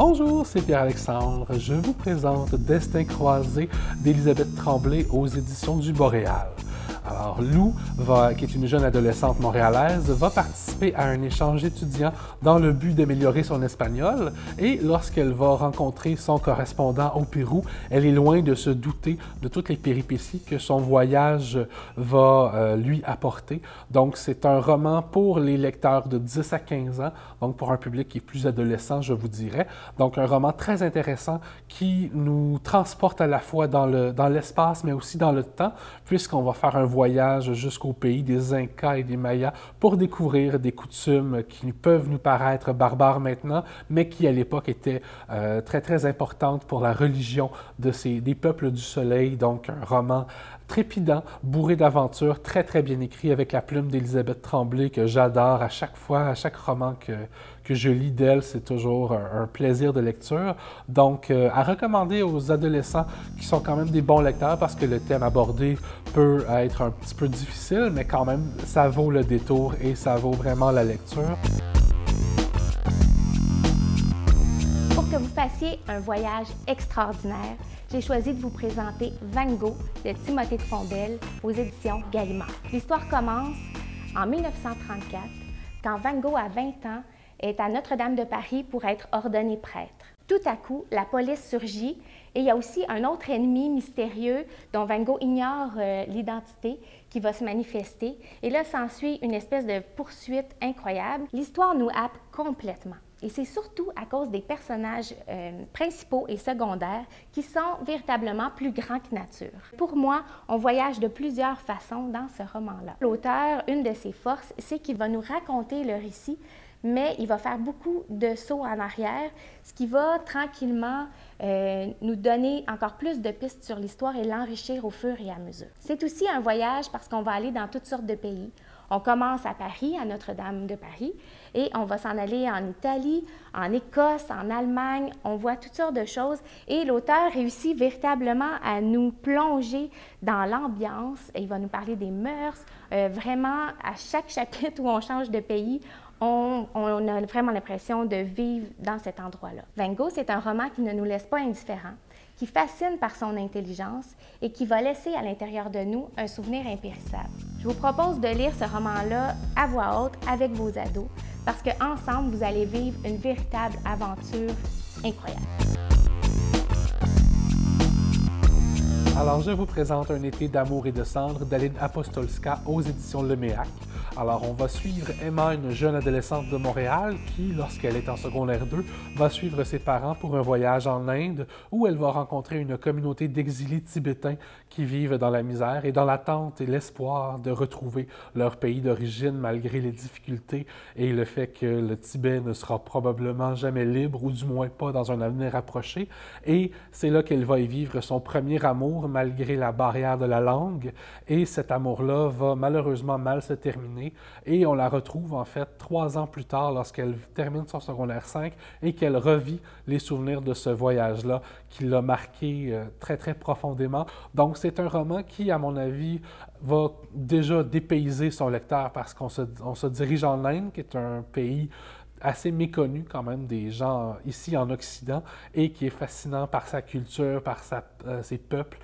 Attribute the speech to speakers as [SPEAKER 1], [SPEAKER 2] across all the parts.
[SPEAKER 1] Bonjour, c'est Pierre-Alexandre. Je vous présente Destin croisé d'Élisabeth Tremblay aux éditions du Boréal. Alors, Lou, qui est une jeune adolescente montréalaise, va participer à un échange étudiant dans le but d'améliorer son espagnol et lorsqu'elle va rencontrer son correspondant au Pérou, elle est loin de se douter de toutes les péripéties que son voyage va lui apporter. Donc, c'est un roman pour les lecteurs de 10 à 15 ans, donc pour un public qui est plus adolescent, je vous dirais. Donc, un roman très intéressant qui nous transporte à la fois dans l'espace, mais aussi dans le temps, puisqu'on va faire un voyage jusqu'au pays des Incas et des Mayas pour découvrir des coutumes qui peuvent nous paraître barbares maintenant, mais qui à l'époque étaient très importantes pour la religion des peuples du soleil. Donc un roman trépidant, bourré d'aventures, très bien écrit avec la plume d'Élisabeth Tremblay que j'adore à chaque fois, à chaque roman que je lis d'elle, c'est toujours un plaisir de lecture. Donc, à recommander aux adolescents qui sont quand même des bons lecteurs parce que le thème abordé peut être un petit peu difficile, mais quand même, ça vaut le détour et ça vaut vraiment la lecture.
[SPEAKER 2] Pour que vous fassiez un voyage extraordinaire, j'ai choisi de vous présenter Van Gogh de Timothée de Fontbelle aux éditions Gallimard. L'histoire commence en 1934, quand Van Gogh a 20 ans, est à Notre-Dame de Paris pour être ordonné prêtre. Tout à coup, la police surgit et il y a aussi un autre ennemi mystérieux dont Van Gogh ignore l'identité qui va se manifester. Et là, s'ensuit une espèce de poursuite incroyable. L'histoire nous happe complètement. Et c'est surtout à cause des personnages principaux et secondaires qui sont véritablement plus grands que nature. Pour moi, on voyage de plusieurs façons dans ce roman-là. L'auteur, une de ses forces, c'est qu'il va nous raconter le récit, mais il va faire beaucoup de sauts en arrière, ce qui va tranquillement nous donner encore plus de pistes sur l'histoire et l'enrichir au fur et à mesure. C'est aussi un voyage parce qu'on va aller dans toutes sortes de pays. On commence à Paris, à Notre-Dame de Paris, et on va s'en aller en Italie, en Écosse, en Allemagne. On voit toutes sortes de choses et l'auteur réussit véritablement à nous plonger dans l'ambiance. Il va nous parler des mœurs. Vraiment, à chaque chapitre où on change de pays, on a vraiment l'impression de vivre dans cet endroit-là. Van Gogh, c'est un roman qui ne nous laisse pas indifférents, qui fascine par son intelligence et qui va laisser à l'intérieur de nous un souvenir impérissable. Je vous propose de lire ce roman-là à voix haute avec vos ados parce qu'ensemble, vous allez vivre une véritable aventure incroyable.
[SPEAKER 1] Alors, je vous présente Un été d'amour et de cendres d'Aline Apostolska aux éditions Leméac. Alors, on va suivre Emma, une jeune adolescente de Montréal qui, lorsqu'elle est en secondaire 2, va suivre ses parents pour un voyage en Inde où elle va rencontrer une communauté d'exilés tibétains qui vivent dans la misère et dans l'attente et l'espoir de retrouver leur pays d'origine malgré les difficultés et le fait que le Tibet ne sera probablement jamais libre ou du moins pas dans un avenir approché. Et c'est là qu'elle va y vivre son premier amour malgré la barrière de la langue et cet amour-là va malheureusement mal se terminer. Et on la retrouve en fait 3 ans plus tard lorsqu'elle termine son secondaire 5 et qu'elle revit les souvenirs de ce voyage-là qui l'a marqué très profondément. Donc c'est un roman qui, à mon avis, va déjà dépayser son lecteur parce qu'on se dirige en Inde, qui est un pays assez méconnu quand même des gens ici en Occident et qui est fascinant par sa culture, par ses peuples,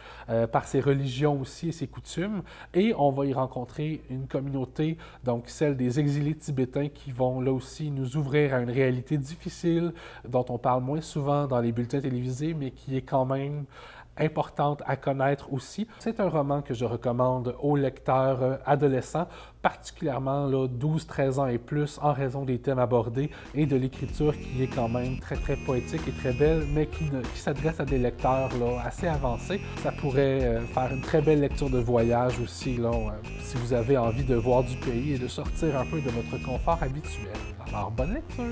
[SPEAKER 1] par ses religions aussi et ses coutumes. Et on va y rencontrer une communauté, donc celle des exilés tibétains qui vont là aussi nous ouvrir à une réalité difficile dont on parle moins souvent dans les bulletins télévisés, mais qui est quand même importante à connaître aussi. C'est un roman que je recommande aux lecteurs adolescents, particulièrement 12-13 ans et plus, en raison des thèmes abordés et de l'écriture qui est quand même très poétique et très belle, mais qui s'adresse à des lecteurs assez avancés. Ça pourrait faire une très belle lecture de voyage aussi, si vous avez envie de voir du pays et de sortir un peu de votre confort habituel. Alors, bonne lecture!